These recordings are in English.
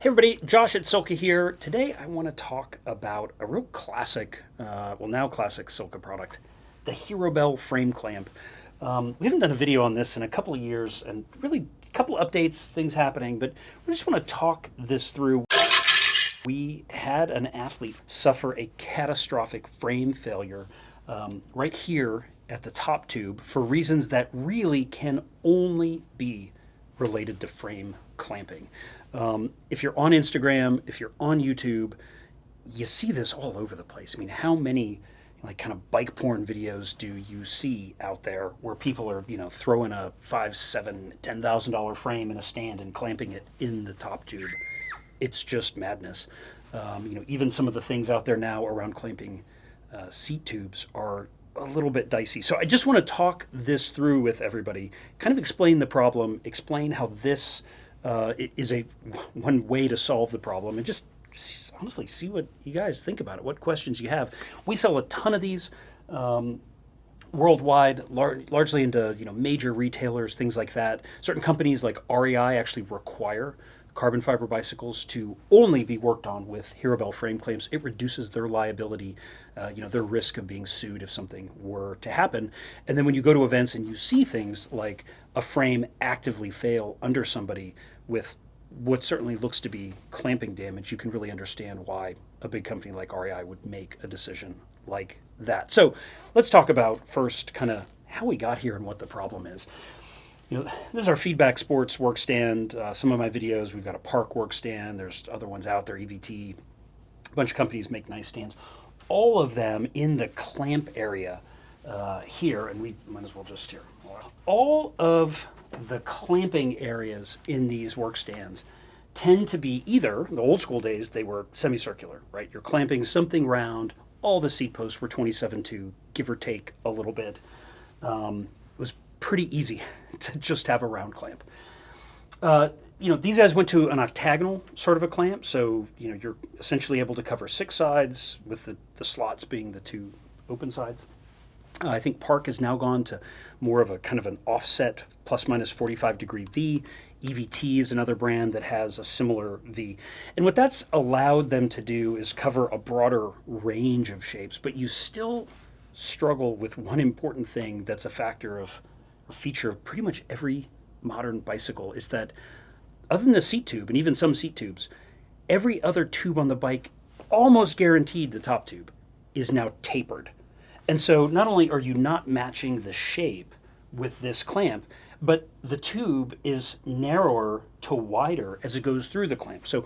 Hey everybody, Josh at SILCA here. Today I want to talk about a real classic, now classic SILCA product, the Hirobel Frame Clamp. We haven't done a video on this in a couple of years and really a couple of updates, things happening, but we just want to talk this through. We had an athlete suffer a catastrophic frame failure right here at the top tube for reasons that really can only be related to frame clamping. If you're on Instagram, if you're on YouTube, you see this all over the place. I mean, how many like kind of bike porn videos do you see out there where people are, throwing a $5, $7, $10,000 frame in a stand and clamping it in the top tube? It's just madness. Even some of the things out there now around clamping seat tubes are a little bit dicey. So I just want to talk this through with everybody, kind of explain the problem, explain how this is one way to solve the problem, and just honestly see what you guys think about it, what questions you have. We sell a ton of these worldwide, largely into major retailers, things like that. Certain companies like REI actually require carbon fiber bicycles to only be worked on with Hirobel frame clamps. It reduces their liability, their risk of being sued if something were to happen. And then when you go to events and you see things like a frame actively fail under somebody with what certainly looks to be clamping damage, you can really understand why a big company like REI would make a decision like that. So let's talk about first kind of how we got here and what the problem is. This is our Feedback Sports work stand. Some of my videos, we've got a Park work stand. There's other ones out there, EVT. A bunch of companies make nice stands. All of them in the clamp area here, and we might as well just here. All of the clamping areas in these work stands tend to be either, in the old school days, they were semicircular, right? You're clamping something round. All the seat posts were 27.2, give or take a little bit. It was pretty easy to just have a round clamp. These guys went to an octagonal sort of a clamp, so you're essentially able to cover 6 sides with the slots being the 2 open sides. I think Park has now gone to more of a kind of an offset plus minus 45 degree V. EVT is another brand that has a similar V. And what that's allowed them to do is cover a broader range of shapes, but you still struggle with one important thing that's a feature of pretty much every modern bicycle, is that other than the seat tube, and even some seat tubes, every other tube on the bike, almost guaranteed the top tube, is now tapered. And so not only are you not matching the shape with this clamp, but the tube is narrower to wider as it goes through the clamp. So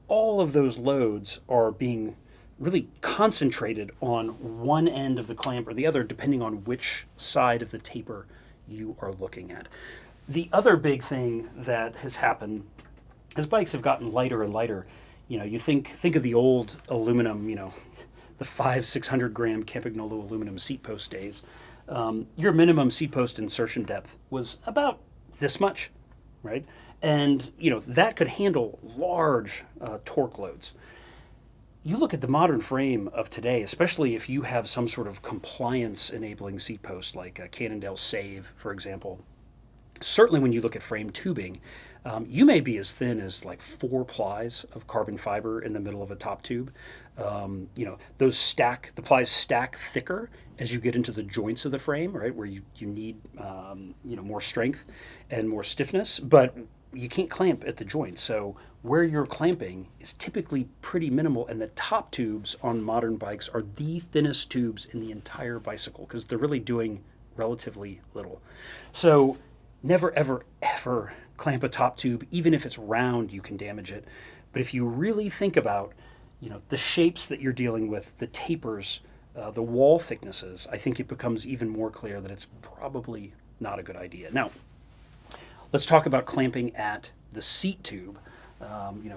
all of those loads are being really concentrated on one end of the clamp or the other, depending on which side of the taper you are looking at. The other big thing that has happened as bikes have gotten lighter and lighter, you think of the old aluminum, the 500-600 gram Campagnolo aluminum seat post days. Your minimum seat post insertion depth was about this much, right? And that could handle large torque loads. You look at the modern frame of today, especially if you have some sort of compliance-enabling seat post like a Cannondale Save, for example. Certainly when you look at frame tubing, you may be as thin as like 4 plies of carbon fiber in the middle of a top tube. The plies stack thicker as you get into the joints of the frame, right, where you need more strength and more stiffness, but you can't clamp at the joints. So where you're clamping is typically pretty minimal, and the top tubes on modern bikes are the thinnest tubes in the entire bicycle because they're really doing relatively little. So never, ever, ever clamp a top tube. Even if it's round, you can damage it. But if you really think about, the shapes that you're dealing with, the tapers, the wall thicknesses, I think it becomes even more clear that it's probably not a good idea. Now, let's talk about clamping at the seat tube.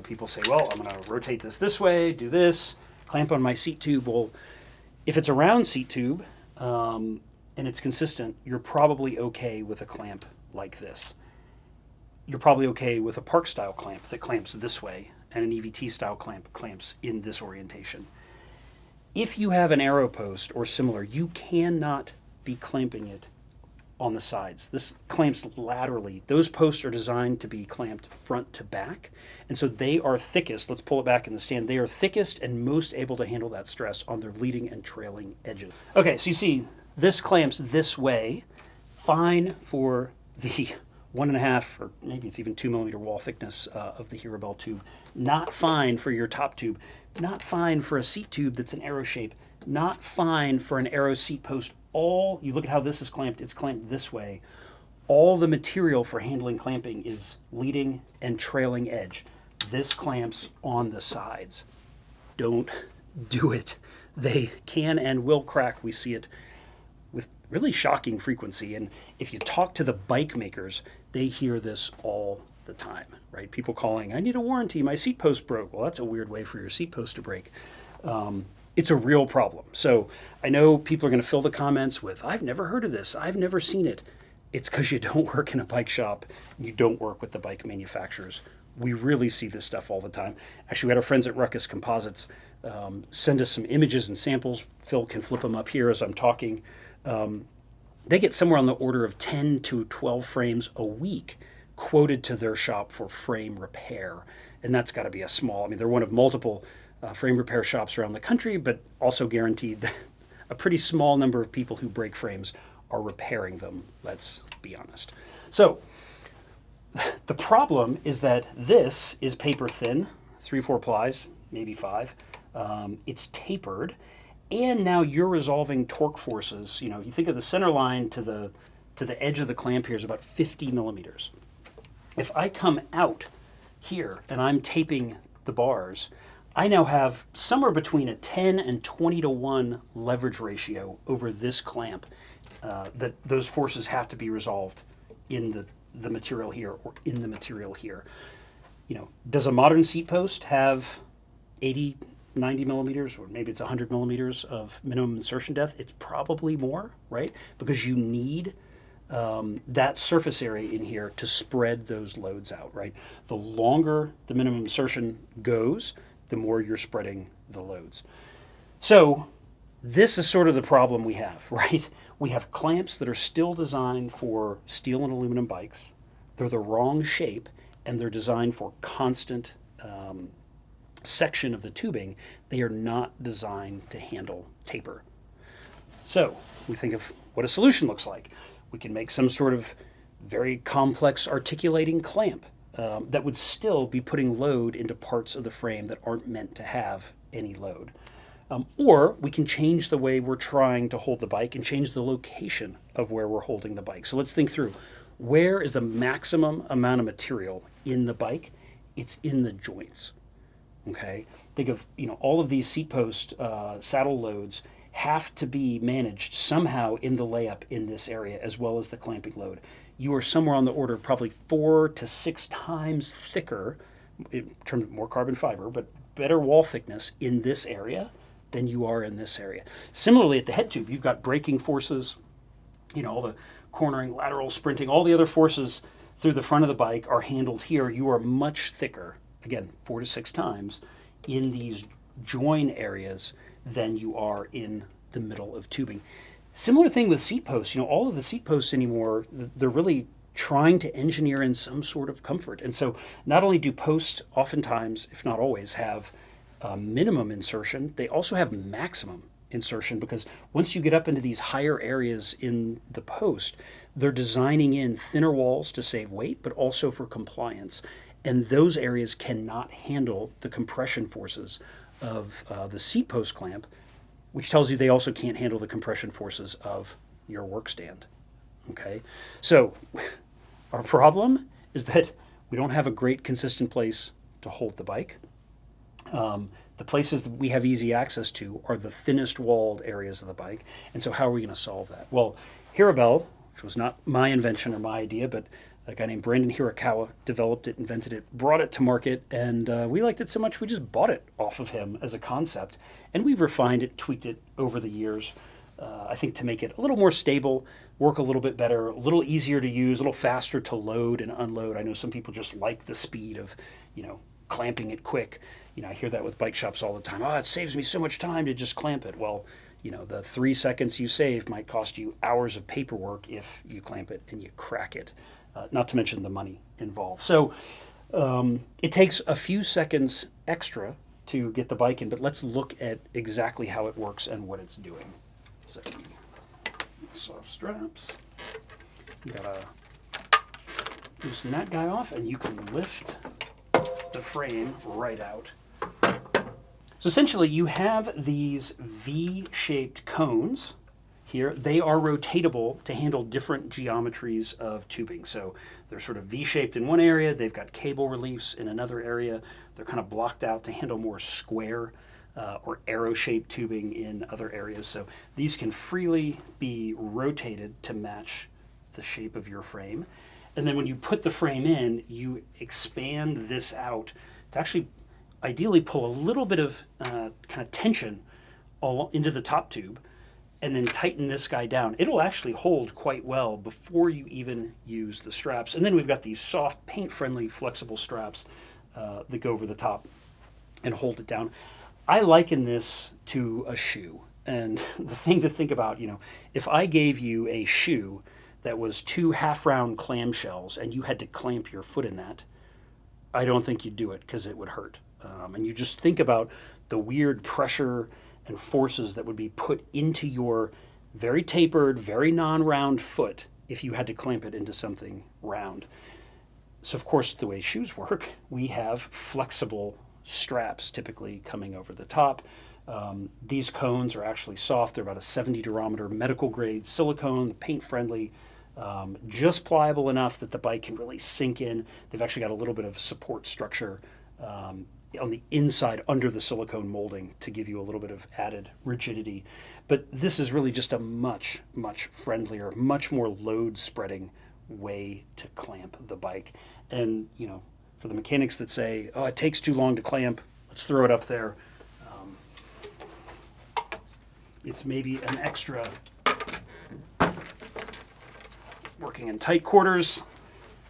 People say, well, I'm going to rotate this way, do this, clamp on my seat tube. Well, if it's a round seat tube and it's consistent, you're probably okay with a clamp like this. You're probably okay with a Park style clamp that clamps this way and an EVT style clamp clamps in this orientation. If you have an aero post or similar, you cannot be clamping it on the sides. This clamps laterally. Those posts are designed to be clamped front to back, and so they are thickest. Let's pull it back in the stand. They are thickest and most able to handle that stress on their leading and trailing edges. Okay, so you see this clamps this way, fine for the 1.5 or maybe it's even 2 millimeter wall thickness of the Hirobel tube. Not fine for your top tube. Not fine for a seat tube that's an arrow shape. Not fine for an arrow seat post. You look at how this is clamped, it's clamped this way. All the material for handling clamping is leading and trailing edge. This clamps on the sides. Don't do it. They can and will crack. We see it with really shocking frequency. And if you talk to the bike makers, they hear this all the time, right? People calling, I need a warranty, my seat post broke. Well, that's a weird way for your seat post to break. It's a real problem. So I know people are going to fill the comments with, I've never heard of this, I've never seen it. It's because you don't work in a bike shop, you don't work with the bike manufacturers. We really see this stuff all the time. Actually, we had our friends at Ruckus Composites send us some images and samples. Phil can flip them up here as I'm talking. They get somewhere on the order of 10 to 12 frames a week quoted to their shop for frame repair. And that's got to be a small, I mean, they're one of multiple frame repair shops around the country, but also guaranteed that a pretty small number of people who break frames are repairing them, let's be honest. So the problem is that this is paper thin, 3-4 plies, maybe 5. It's tapered, and now you're resolving torque forces. You know, you think of the center line to the edge of the clamp here is about 50 millimeters. If I come out here and I'm taping the bars, I now have somewhere between a 10 and 20 to 1 leverage ratio over this clamp that those forces have to be resolved in the material here or in the material here. You know, does a modern seat post have 80, 90 millimeters, or maybe it's 100 millimeters of minimum insertion depth? It's probably more, right? Because you need that surface area in here to spread those loads out, right? The longer the minimum insertion goes, the more you're spreading the loads. So this is sort of the problem we have, right? We have clamps that are still designed for steel and aluminum bikes. They're the wrong shape, and they're designed for constant section of the tubing. They are not designed to handle taper. So we think of what a solution looks like. We can make some sort of very complex articulating clamp that would still be putting load into parts of the frame that aren't meant to have any load. Or we can change the way we're trying to hold the bike and change the location of where we're holding the bike. So let's think through. Where is the maximum amount of material in the bike? It's in the joints. Okay? Think of, you know, all of these seat post saddle loads have to be managed somehow in the layup in this area, as well as the clamping load. You are somewhere on the order of probably 4 to 6 times thicker, in terms of more carbon fiber, but better wall thickness in this area than you are in this area. Similarly, at the head tube, you've got braking forces, you know, all the cornering, lateral, sprinting, all the other forces through the front of the bike are handled here. You are much thicker, again, 4 to 6 times, in these join areas than you are in the middle of tubing. Similar thing with seat posts. You know, all of the seat posts anymore, they're really trying to engineer in some sort of comfort. And so not only do posts oftentimes, if not always, have minimum insertion, they also have maximum insertion, because once you get up into these higher areas in the post, they're designing in thinner walls to save weight, but also for compliance. And those areas cannot handle the compression forces of the seat post clamp, which tells you they also can't handle the compression forces of your work stand. Okay, so our problem is that we don't have a great consistent place to hold the bike. The places that we have easy access to are the thinnest walled areas of the bike. And so how are we going to solve that? Well, Hirobel, which was not my invention or my idea, but a guy named Brandon Hirakawa developed it, invented it, brought it to market, and we liked it so much we just bought it off of him as a concept. And we've refined it, tweaked it over the years, I think, to make it a little more stable, work a little bit better, a little easier to use, a little faster to load and unload. I know some people just like the speed of, you know, clamping it quick. You know, I hear that with bike shops all the time. Oh, it saves me so much time to just clamp it. Well, You know, the 3 seconds you save might cost you hours of paperwork if you clamp it and you crack it, not to mention the money involved. So it takes a few seconds extra to get the bike in, but let's look at exactly how it works and what it's doing. So, soft straps. You gotta loosen that guy off, and you can lift the frame right out. So essentially, you have these V-shaped cones here. They are rotatable to handle different geometries of tubing. So they're sort of V-shaped in one area. They've got cable reliefs in another area. They're kind of blocked out to handle more square or arrow-shaped tubing in other areas. So these can freely be rotated to match the shape of your frame. And then when you put the frame in, you expand this out to actually ideally pull a little bit of kind of tension all into the top tube and then tighten this guy down. It'll actually hold quite well before you even use the straps. And then we've got these soft, paint-friendly, flexible straps that go over the top and hold it down. I liken this to a shoe. And the thing to think about, you know, if I gave you a shoe that was 2 half-round clamshells and you had to clamp your foot in that, I don't think you'd do it because it would hurt. And you just think about the weird pressure and forces that would be put into your very tapered, very non-round foot if you had to clamp it into something round. So of course, the way shoes work, we have flexible straps typically coming over the top. These cones are actually soft. They're about a 70 durometer medical grade silicone, paint friendly, just pliable enough that the bike can really sink in. They've actually got a little bit of support structure on the inside under the silicone molding to give you a little bit of added rigidity. But this is really just a much, much friendlier, much more load spreading way to clamp the bike. And, you know, for the mechanics that say, oh, it takes too long to clamp, let's throw it up there. It's maybe an extra working in tight quarters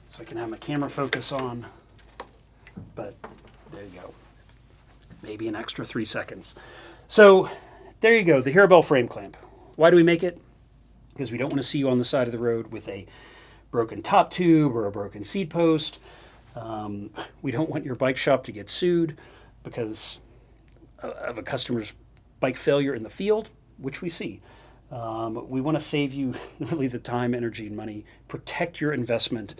so I can have my camera focus on, but there you go. It's maybe an extra 3 seconds. So there you go, the Hirobel Frame Clamp. Why do we make it? Because we don't want to see you on the side of the road with a broken top tube or a broken seat post. We don't want your bike shop to get sued because of a customer's bike failure in the field, which we see. We want to save you really the time, energy, and money, protect your investment.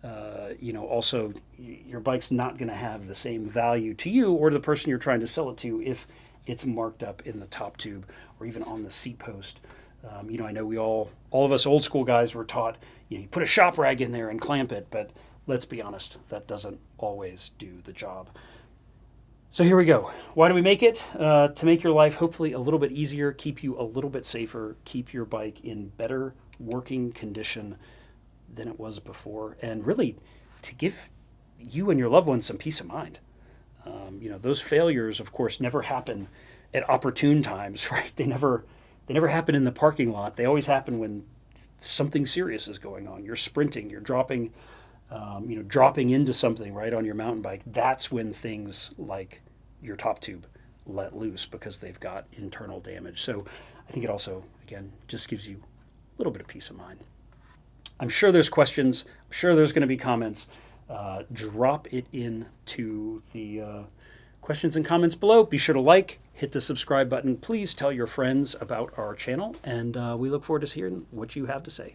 Also, your bike's not going to have the same value to you or to the person you're trying to sell it to if it's marked up in the top tube or even on the seat post. I know all of us old school guys were taught, you put a shop rag in there and clamp it, but let's be honest, that doesn't always do the job. So here we go. Why do we make it? To make your life hopefully a little bit easier, keep you a little bit safer, keep your bike in better working condition than it was before, and really to give you and your loved ones some peace of mind. Those failures, of course, never happen at opportune times, right? They never happen in the parking lot. They always happen when something serious is going on. You're sprinting, you're dropping into something, right, on your mountain bike. That's when things like your top tube let loose because they've got internal damage. So I think it also, again, just gives you a little bit of peace of mind. I'm sure there's questions. I'm sure there's going to be comments. Drop it into the questions and comments below. Be sure to hit the subscribe button. Please tell your friends about our channel, and we look forward to hearing what you have to say.